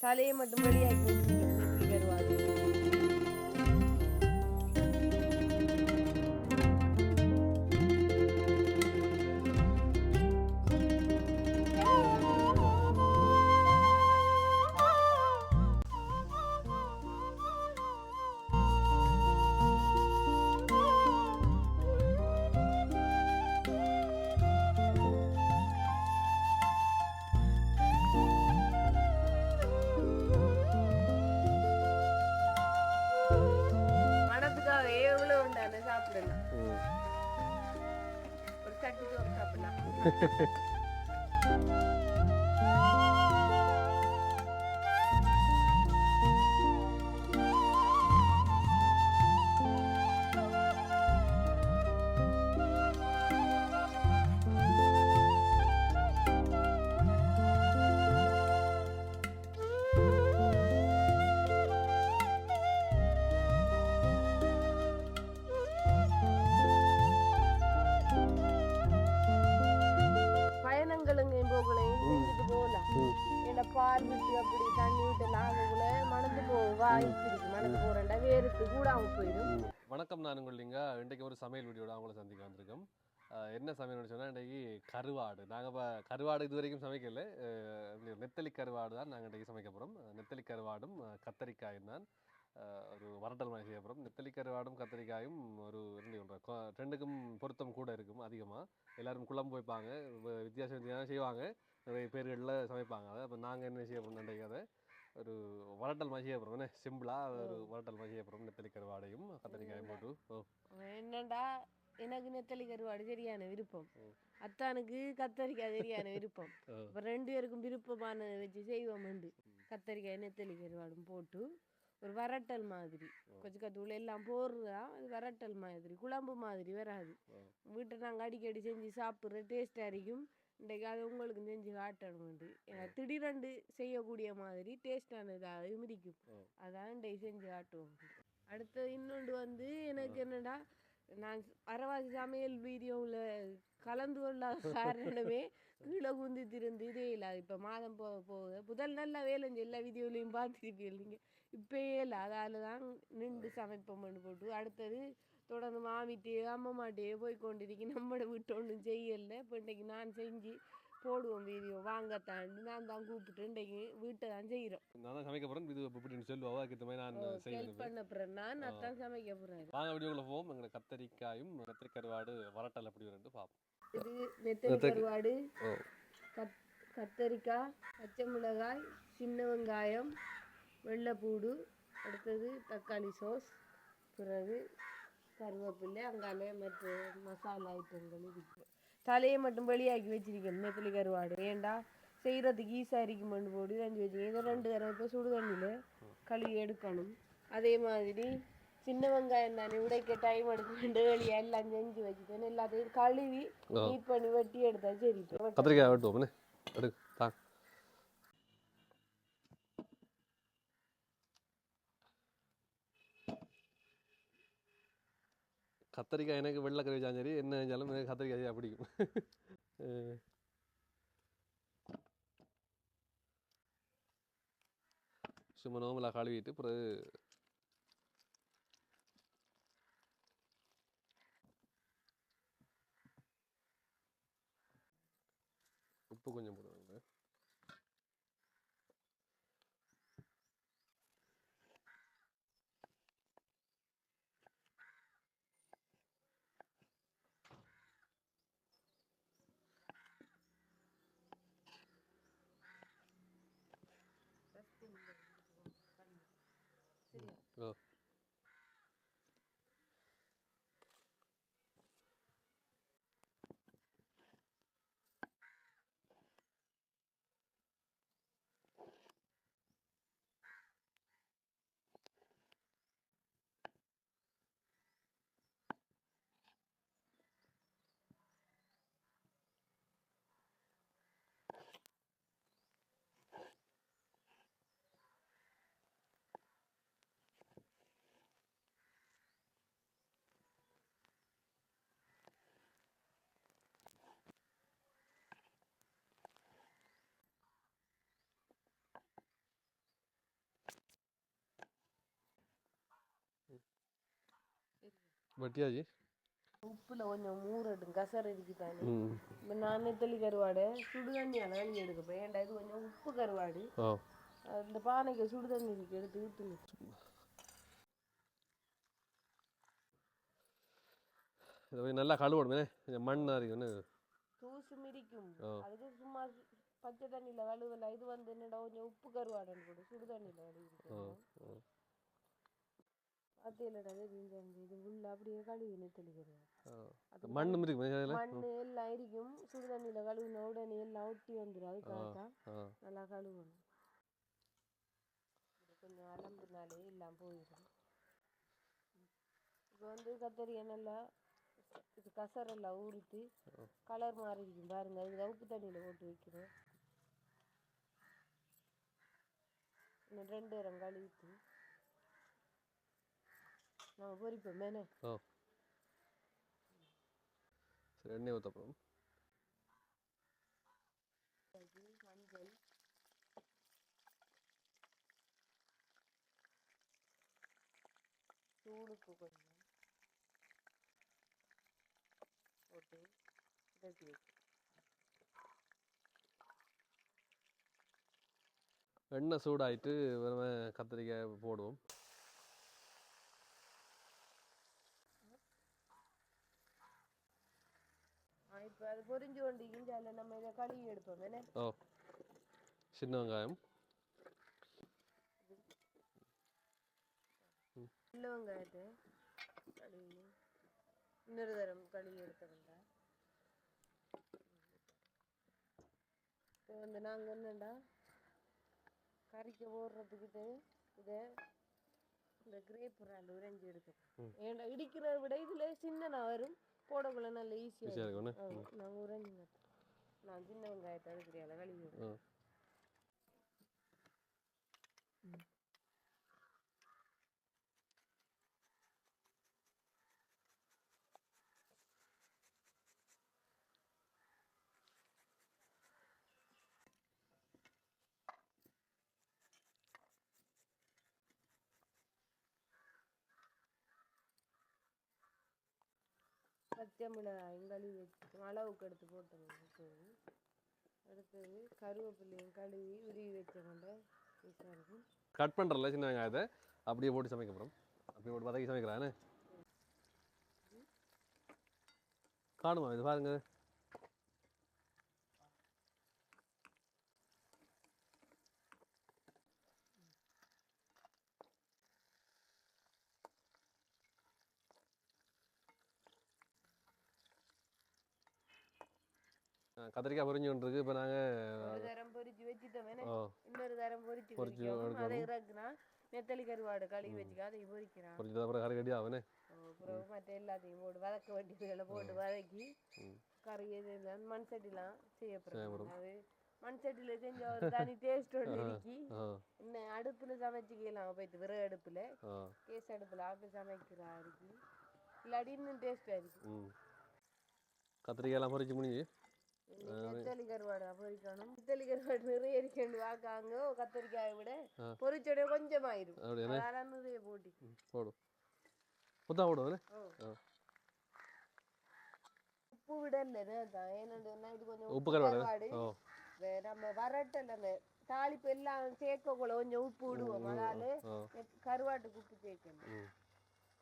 தலையை மட்டும் வெளியாக்கி வச்சிருக்கேன் கருவாடு. சாப்பிடலாம் ஒரு சட்டி சோறு சாப்பிடலாம். பால் விட்டு அப்படி தண்ணி விட்டு லாகக்குள்ள மணந்து வாய்ப்பு மணந்து போறேன்டா வேறுத்து கூடாம போயிடும். வணக்கம், நான் உங்களிங்க இன்றைக்கு ஒரு சமையல் வீடியோட அவங்கள சந்திக்க வந்திருக்கோம். என்ன சமையல்னு சொன்னால் இன்றைக்கி கருவாடு. நாங்கள் இப்போ கருவாடு இது வரைக்கும் சமைக்கல, நெத்தலி கருவாடு தான் நாங்கள் இன்றைக்கி சமைக்க போகிறோம். நெத்தலி கருவாடும் கத்தரிக்காயும் தான் ஒரு வரட்டல் மாதிரி செய்ய போகிறோம். நெத்தலி கருவாடும் கத்தரிக்காயும் ஒரு ரெண்டுக்கும் பொருத்தம் கூட இருக்கும். அதிகமாக எல்லோரும் குழம்பு வைப்பாங்க, வித்தியாசம் செய்வாங்க, நிறைய பேர்களில் சமைப்பாங்க. அதை இப்போ நாங்கள் என்ன செய்ய போகிறோம் இன்றைக்கி அதை ஒரு வரட்டல் மாதிரி செய்ய போகிறோம். சிம்பிளாக ஒரு வரட்டல் மாதிரி செய்ய போகிறோம். நெத்தலி கருவாடையும் கத்தரிக்காயும் போட்டு. என்னண்டா எனக்கு நெத்தலி கருவாடு சரியான விருப்பம், அத்தானுக்கு கத்தரிக்காய் சரியான விருப்பம். இப்போ 2 பேருக்கும் விருப்பமான வச்சு செய்வோம். கத்தரிக்காய் நெத்தலி கருவாடும் போட்டு ஒரு வரட்டல் மாதிரி கொஞ்சம் கத்தூள் எல்லாம் போடுறா. அது வரட்டல் மாதிரி குழம்பு மாதிரி வராது. வீட்டை நாங்கள் அடிக்கடி செஞ்சு சாப்பிட்ற டேஸ்டாக இருக்கும். இன்றைக்கு அது உங்களுக்கு செஞ்சு காட்டணும். திடீரெண்டு செய்யக்கூடிய மாதிரி டேஸ்டானதாகவும் இருக்கும். அதான் இன்றைக்கு செஞ்சு காட்டுவோம். அடுத்து இன்னொன்று எனக்கு என்னடா, நான் அரவாசி சமையல் வீடியோவில் கலந்து கொள்ளாத காரணமே கீழே குந்தி திருந்து இதே இல்லை. இப்போ மாதம் போக போக முதல் நல்லா வேலை எல்லா வீடியோலையும் பார்த்துருப்பீங்க நீங்கள். இப்போயே இல்லை, அதால் தான் நின்று சமைப்போம்னு போட்டு அடுத்தது தொடர்ந்து மாமிட்டையோ அம்மாட்டையோ போய் கொண்டிருக்கி நம்மளோட வீட்டு ஒன்றும் செய்யலை. இப்போ இன்றைக்கு நான் செஞ்சு போடுவோம் வீடியோ வாங்கத்தாண்டு நான் தான் கூப்பிட்டு இன்றைக்கு வீட்டை தான் செய்கிறோம். நான் தான் சமைக்க போகிறேன். இது எப்படின்னு சொல்லுவா நான் ஹெல்ப் பண்ண போகிறேன். நான் தான் சமைக்க போகிறேன். வாங்க வீடியோக்குள்ள போவோம். எங்களை கத்தரிக்காயும் நெத்தலி கருவாடு வரட்டல் அப்படி வந்து பார்ப்போம். இது நெத்தலி கருவாடு, கத்தரிக்காய், பச்சை மிளகாய், சின்ன வெங்காயம், வெள்ளைப்பூடு, அடுத்தது தக்காளி சோஸ், பிறகு கருவேப்பிலை, அங்காலே மற்ற மசாலா ஐட்டங்கள் இருக்குது. தலையை மட்டும் வெளியாக்கி வச்சிருக்கேன் நெத்தலி கருவாடு. ஏண்டா செய்கிறதுக்கு ஈஸியாக இருக்குமென்று போட்டு செஞ்சு வச்சுருக்கேன். இதை 2 தடவை இப்போ சுடு தண்ணியில் கழுவி எடுக்கணும். அதே மாதிரி சின்ன வெங்காயம் தானே உடைக்க டைம் எடுக்க வெளியாக எல்லாம் செஞ்சு வச்சுட்டேன். எல்லாத்தையும் கழுவி நீட் பண்ணி வெட்டி எடுத்தா சரி. கத்திரிக்காய் வெட்டுவோம். கத்தரிக்காய் எனக்கு வெள்ளை கறி வச்சாலும் சரி, என்ன செஞ்சாலும் எனக்கு கத்தரிக்காய் பிடிக்கும். சும்மா நோம்பலாக கழுவிட்டு பிறகு உப்பு கொஞ்சம் போடுவாங்க. வெட்டியாச்சு. உப்புல கொஞ்சம் ஊறட்டும், கசர் இருக்குதானே. ம். இப்போ நான் நெத்தலி கருவாடை சுடு தண்ணியால் கழுவி எடுக்கப்பேன். ஏன்டா இது கொஞ்சம் உப்பு கருவாடு. ஓ அந்த பானைக்கு சுடு தண்ணி இருக்கு, எடுத்து ஊற்றுங்க. இது நல்லா கழுவணுமே, கொஞ்சம் மண்ணாக இருக்குன்னு. தூசு மிதிக்கும், ஓ அதுக்கு சும்மா பச்சை தண்ணியில் கழுவல. இது வந்து என்னடா கொஞ்சம் உப்பு கருவாடுன்னு போட்டு சுடு தண்ணியில் கழுவி ஓ இருக்கணும். ஓ அது இல்லடா, இது உள்ள அப்படியே கழுவி நெத்தலி கருவாடு. அது மண் இருக்கு மண் எல்லாம் இருக்கும். சுடு தண்ணியில் கழுவின உடனே எல்லாம் ஒட்டி வந்துடும். அதுக்காகத்தான் நல்லா கழுவணும். கொஞ்சம் அலம்புனாலே எல்லாம் போயிடும். இப்போ வந்து கத்தரியை நல்லா இது கசரெல்லாம் ஊறிட்டு கலர் மாறி இருக்கும் பாருங்க. இது உப்பு தண்ணியில் போட்டு வைக்கிறோம். இன்னும் 2 நேரம் கழுவிட்டு நம்ம பொரிப்போம் மேலே. ஓ சரி, எண்ணெய் ஊற்றப்போம். மஞ்சள், தூளுக்கு கொஞ்சம் போட்டு கட்டி வைக்கும். எண்ணெய் சூடாயிட்டு வெறும் கத்திரிக்காய் போடுவோம். இப்போ அது பொரிஞ்சு கொண்டிருக்கும். அதில் நம்ம இதை கழுவி எடுப்போம் என்ன. ஓ சின்ன வெங்காயம், சின்ன வெங்காயத்தை கழுவி இன்னொரு தரம் கழுவி எடுத்துக்கண்டா. இப்போ வந்து நாங்கள் என்னண்டா கறிக்கு போடுறதுக்கிட்ட இதை இந்த கிரேப் ரெண்டு உரைஞ்சி எடுக்கணும். ஏன்டா இடிக்கிறத விட இதில் சின்ன வரும், போடக்குள்ள நல்ல ஈஸியாக இருக்கும். நாங்கள் உரைஞ்சிங்க. நான் சின்ன வெங்காயத்தை அதுக்குறியால கழுவி விடுவோம். பச்சை மிளகாயும் கழுவி வச்சு அளவுக்கு எடுத்து போட்டோம். அடுத்தது கருவேப்பிலையும் கழுவி உருவி வச்சவங்க இருக்கும். கட் பண்ணுறல சின்ன வெங்காயத்தை அப்படியே போட்டு சமைக்க போகிறோம். அப்படியே போட்டு வதக்கி சமைக்கிறானே காணுமா இது பாருங்க. கத்திரிக்காய் பொரிஞ்சு கொண்டிருக்கு. இப்போ நாங்கள் ஒரு தரம் பொரிச்சு வச்சுட்டோம். இன்னொரு தரம் பொரிச்சு அதை இறக்குனா நெத்தலி கருவாடு கழுவி வச்சுக்க அதை பொரிக்கிறான். பொரிச்சது அப்புறம் கறி கட்டி ஆகுனே. அப்புறம் மற்ற எல்லாத்தையும் போட்டு வதக்க வேண்டியதுகளை போட்டு வதக்கி கறி எல்லாம் மண் சட்டிலாம் செய்யப்படுறோம். அது மண் சட்டியில் செஞ்ச ஒரு தனி டேஸ்ட் ஒன்று இருக்கு. இன்னும் அடுப்பில் சமைச்சிக்கலாம். போயிட்டு விறகு அடுப்பில் கேஸ் அடுப்பில் ஆட்டு சமைக்கிறா இருக்கு. இல்லாட்டி இன்னும் டேஸ்டாக இருக்கு. கத்திரிக்காய் எல்லாம் பொரிச்சு முடிஞ்சு நெத்தலி கருவாடு பொரிக்கணும். நெத்தலி கருவாடு நிறைய இருக்கேன் வாக்காங்க. கத்திரிக்காயை விட பொரிச்சோட கொஞ்சம் ஆயிரும். அதெல்லாம் நிறைய போட்டி போடும். புத்தா போடுவோம். உப்பு விடல ஏன்னா இது கொஞ்சம் உப்பு கருவாடு நம்ம வரட்டல் அந்த தாளிப்பு எல்லாம் சேர்க்கக்குள்ள கொஞ்சம் உப்பு விடுவோம். அதால கருவாட்டுக்கு உப்பு சேர்க்கணும்.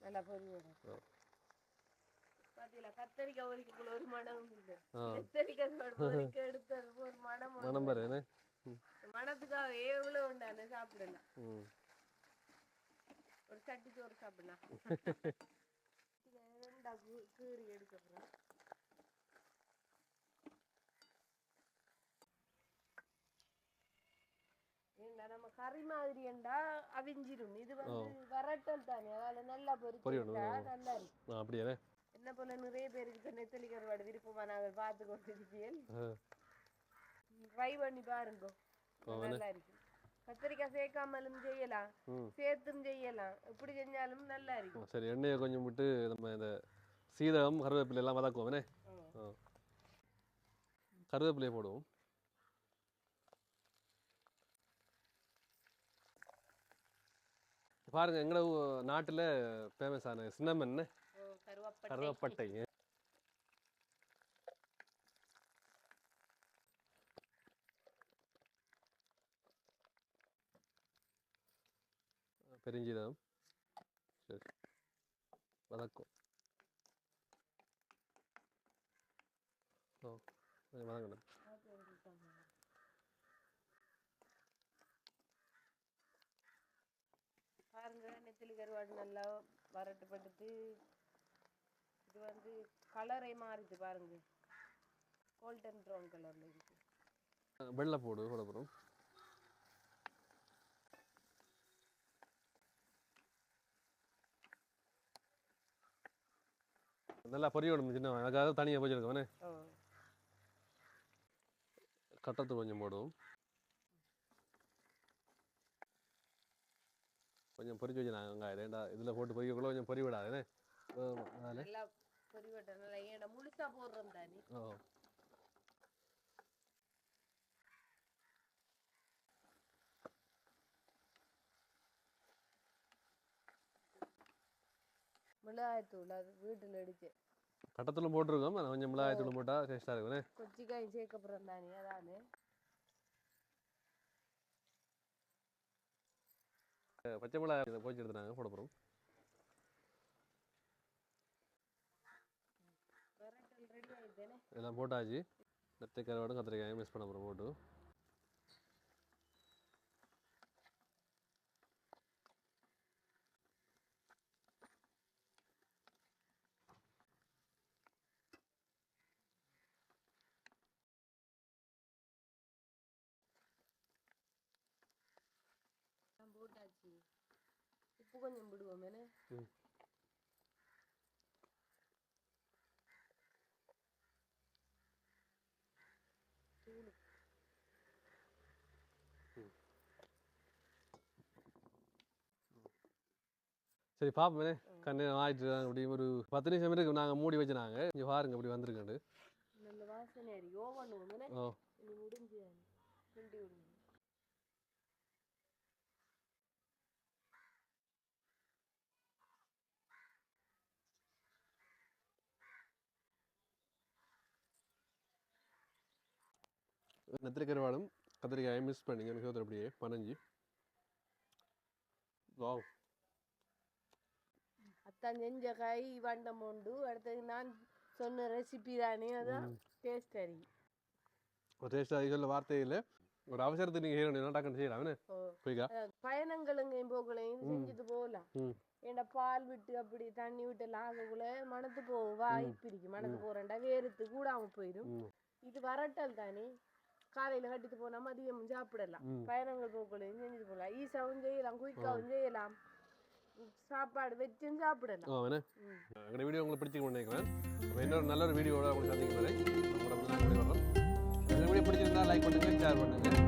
நல்லா பொரியோட பாத்தீங்களா, கத்தரிக்காய் பொரிக்கக்குள்ள ஒரு மனம் இல்லை. கத்தரிக்காய் பொரிக்க எடுத்தது ஒரு மனம் பாரு. மனத்துக்காக எவ்வளவு உண்டான சாப்பிடலாம். ஒரு சட்டி சோறு சாப்பிடலாம். கீறி எடுக்கணும். நம்ம கறி மாதிரி என்றா அவிஞ்சிரும். இது வந்து வரட்டல் தானே, அதால நல்லா பொரிச்சா நல்லா இருக்கும். அப்படியே என்ன போல நிறைய பேருக்கு நெத்தலி கருவாடு விருப்பமா நாங்கள் பார்த்து கொண்டிருக்கீங்க. ட்ரை பண்ணி பாருங்க, நல்லா இருக்கும். கத்திரிக்காய் சேர்க்காமலும் செய்யலாம், சேர்த்தும் செய்யலாம். எப்படி செஞ்சாலும் நல்லா இருக்கும். சரி, எண்ணெயை கொஞ்சம் விட்டு நம்ம இந்த சீரகம் கருவேப்பிலை எல்லாம் வதக்குவோம். கருவேப்பிலையை போடுவோம். பாருங்க, எங்களோட நாட்டில் ஃபேமஸான சின்னமன் கருவப்பட்டை. பெருஞ்சீரகம். சரி, வதக்கும். வதங்கணும். பாருங்க நெத்திலி கருவாடு நல்லா வரட்டுப்பட்டு இது வந்து கலரை மாறுது பாருங்க, கோல்டன் ப்ரௌன் கலர்ல இருக்கு. வெள்ளை போட போகிறோம். நல்லா பொரியணும் சின்ன, அதுக்காக தனியாக போச்சிருக்கோனே. கட்டத்து கொஞ்சம் போடுவோம். கொஞ்சம் பொரிச்சு வச்சு நாங்கள் வெங்காயம் ரெண்டா இதில் போட்டு பொரிக்கக்குள்ள கொஞ்சம் பொரி விடாதுன்னு நல்லா பொரி விட்டேன். நல்லா ஏன்னா முழுசா போடுறோம் தானே. மிளகாய்த்தூள் அது வீட்டில் அடிச்சு கட்டத்தூள் போட்டிருக்கோம். கொஞ்சம் மிளகாய்த்தூள் போட்டால் டேஸ்ட்டாக இருக்குண்ணே. கொச்சிக்காயும் சேர்க்கப்புறம் தானே அதானே. பச்சை மிளகாய் போச்சு எடுத்துனாங்க போட போகிறோம். எல்லாம் போட்டாச்சு. நெத்தை கருவாடும் கத்திரிக்காயும் மிக்ஸ் பண்ண போகிறோம் போட்டு. போட்டாச்சு. உப்பு கொஞ்சம் விடுவோம். சரி பாப்போமே. கண்ணு ஆயிட்டு அப்படி ஒரு 10 நிமிஷம் இருக்கு. நாங்கள் மூடி வச்சுனாங்க. இங்கே பாருங்க அப்படி வந்திருக்காண்டு. நல்ல வாசனை யோவன் முடிஞ்சு கிண்டி விடுங்க. நெத்திலி கருவாடும் கத்திரிக்காயும் மிக்ஸ் பண்ணி எனக்கு அப்படியே பனஞ்சு. வாவ், அத்தான் செஞ்ச காய் வண்டம் உண்டு. அடுத்தது நான் சொன்ன ரெசிபி தானே, அதான் டேஸ்ட் அறி ஒரு டேஸ்ட் அது சொல்ல வார்த்தை இல்லை. ஒரு அவசரத்துக்கு நீங்கள் செய்யணும் டக்குன்னு செய்யலாம். பயணங்களுங்கையும் போகலையும் செஞ்சுட்டு போகலாம். ஏண்டா பால் விட்டு அப்படி தண்ணி விட்டு ஆகக்குள்ள மணத்து போகும், வாய்ப்பு இருக்கு. மணத்து போறேன்டா வேறுத்து கூடாம போயிடும். இது வரட்டல் தானே, காலையில கட்டிட்டு போனா மதியம் சாப்பிடலாம். பயணங்கள் போகலையும் செஞ்சுட்டு போகலாம். ஈஸாவும் செய்யலாம், குயிக்காவும் செய்யலாம், சாப்பாடு வச்சும் சாப்பிடலாம். எங்களோட வீடியோ உங்களுக்கு பிடிச்சிருக்கோம்னு நினைக்கிறேன். இன்னொரு நல்ல ஒரு வீடியோட உங்களுக்கு சந்திக்கும் வரை வீடியோ பிடிச்சிருந்தா லைக் பண்ணுங்க, ஷேர் பண்ணுங்க.